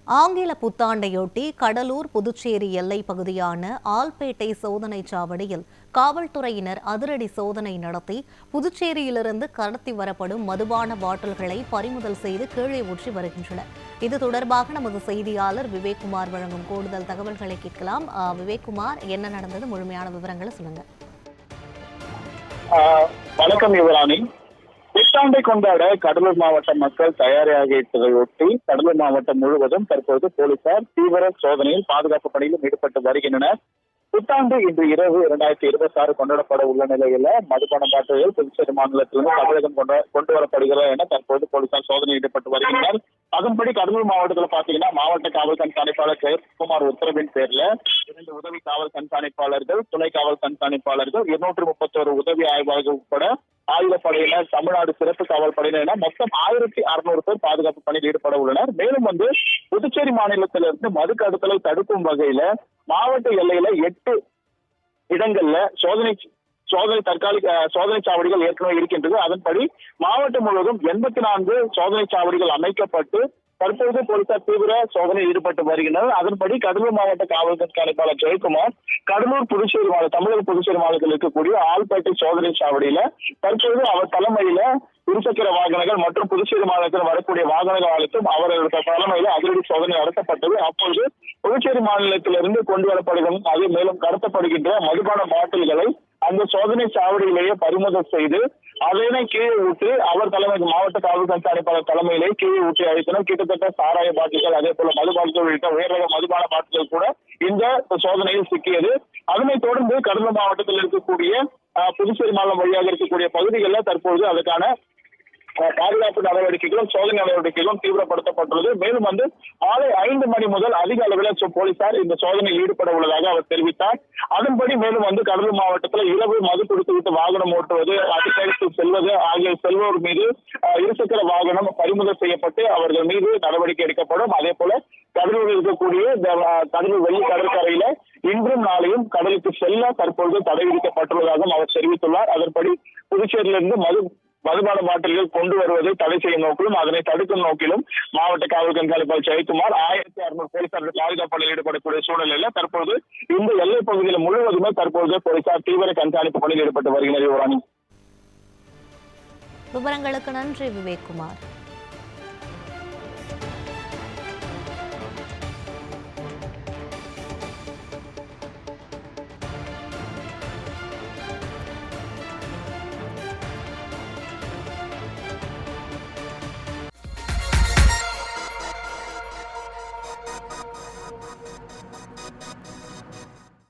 ஆங்கில புத்தாண்டையொட்டி கடலூர் புதுச்சேரி எல்லை பகுதியான ஆல்பேட்டை சோதனை சாவடியில் காவல்துறையினர் அதிரடி சோதனை நடத்தி புதுச்சேரியிலிருந்து கடத்தி வரப்படும் மதுபான பாட்டில்களை பறிமுதல் செய்து கீழே ஊற்றி வருகின்றனர். இது தொடர்பாக நமது செய்தியாளர் விவேக்குமார் வழங்கும் கூடுதல் தகவல்களை கேட்கலாம். விவேக்குமார், என்ன நடந்தது? முழுமையான விவரங்களை சொல்லுங்க. வணக்கம் யுவராணி. புத்தாண்டை கொண்டாட கடலூர் மாவட்ட மக்கள் தயாராகியதையொட்டி கடலூர் மாவட்டம் முழுவதும் தற்போது போலீசார் தீவிர சோதனையில் பாதுகாப்பு பணியிலும் ஈடுபட்டு வருகின்றனர். புத்தாண்டு இன்று இரவு 2026 கொண்டாடப்பட உள்ள நிலையில மதுபான பாட்டில்கள் புதுச்சேரி மாநிலத்திலிருந்து தமிழகம் கொண்டு வரப்படுகிறது என தற்போது போலீசார் சோதனை ஈடுபட்டு வருகின்றனர். அதன்படி கடலூர் மாவட்டத்தில் பாத்தீங்கன்னா மாவட்ட காவல் கண்காணிப்பாளர் ஜெயக்குமார் உத்தரவின் பேர்ல 2 உதவி காவல் கண்காணிப்பாளர்கள், துணை காவல் கண்காணிப்பாளர்கள், 231 உதவி ஆய்வாளர்கள் உட்பட ஆயுதப்படையினர், தமிழ்நாடு சிறப்பு காவல் படையினர் என மொத்தம் 1600 பேர் பாதுகாப்பு பணியில் ஈடுபட உள்ளனர். மேலும் புதுச்சேரி மாநிலத்திலிருந்து மது கடத்தலை தடுக்கும் வகையில மாவட்ட எல்லையில 8 இடங்கள்ல தற்காலிக சோதனை சாவடிகள் ஏற்கனவே இருக்கின்றது. அதன்படி மாவட்டம் முழுவதும் 84 சோதனை சாவடிகள் அமைக்கப்பட்டு தற்போது போலீசார் தீவிர சோதனையில் ஈடுபட்டு வருகின்றனர். அதன்படி கடலூர் மாவட்ட காவல் கண்காணிப்பாளர் ஜெயக்குமார் கடலூர் தமிழக புதுச்சேரி மாநிலத்தில் இருக்கக்கூடிய ஆல்பேட்டை சோதனை சாவடியில தற்போது அவர் தலைமையில இருசக்கர வாகனங்கள் மற்றும் புதுச்சேரி மாநிலத்தில் வரக்கூடிய வாகனங்கள் அனைத்தும் அவர்களுடைய தலைமையில அதிரடி சோதனை நடத்தப்பட்டது. அப்பொழுது புதுச்சேரி மாநிலத்திலிருந்து கொண்டு வரப்படுகிற அது மேலும் கடத்தப்படுகின்ற மதுபான பாட்டில்களை அந்த சோதனை சாவடியிலேயே பறிமுதல் செய்து அதனை கீழே ஊற்றி அவர் தலைமைக்கு மாவட்ட காவல் கண்காணிப்பாளர் தலைமையிலே கீழே ஊற்றி அழைத்தனர். கிட்டத்தட்ட சாராய பாட்டில்கள், அதே போல மது பாட்டில்கள் உள்ளிட்ட உயர்ரக மதுபான பாட்டில்கள் கூட இந்த சோதனையில் சிக்கியது. அதனைத் தொடர்ந்து கடலூர் மாவட்டத்தில் இருக்கக்கூடிய புதுச்சேரி மாநிலம் வழியாக இருக்கக்கூடிய பகுதிகளில் தற்போது அதற்கான பாதுகாப்பு நடவடிக்கைகளும் சோதனை நடவடிக்கைகளும் தீவிரப்படுத்தப்பட்டுள்ளது. மேலும் மாலை 5 மணி முதல் அதிக அளவில் போலீசார் இந்த சோதனையில் ஈடுபட உள்ளதாக அவர் தெரிவித்தார். அதன்படி மேலும் கடலூர் மாவட்டத்தில் இரவு மது குடித்துவிட்டு வாகனம் ஓட்டுவது, அதிகாரத்தில் செல்வது ஆகிய செல்வோர் மீது இருசக்கர வாகனம் பறிமுதல் செய்யப்பட்டு அவர்கள் மீது நடவடிக்கை எடுக்கப்படும். அதே போல கடலூரில் இருக்கக்கூடிய கடலூர் வெள்ளி கடற்கரையில இன்றும் நாளையும் கடலுக்கு செல்ல தற்பொழுது தடை விதிக்கப்பட்டுள்ளதாகவும் அவர் தெரிவித்துள்ளார். அதன்படி புதுச்சேரியிலிருந்து மதுபான பாட்டில்கள் கொண்டு வருவதை தடை செய்யும் நோக்கிலும் அதனை தடுக்கும் நோக்கிலும் மாவட்ட காவல் கண்காணிப்பாளர் ஜெயக்குமார் 1600 போலீசார்கள் பாதுகாப்பு பணியில் ஈடுபடக்கூடிய சூழ்நிலையில தற்போது இந்த எல்லை பகுதியில் முழுவதுமே தற்போது போலீசார் தீவிர கண்காணிப்பு பணியில் ஈடுபட்டு வருகின்றனர். விவரங்களுக்கு நன்றி விவேக்குமார்.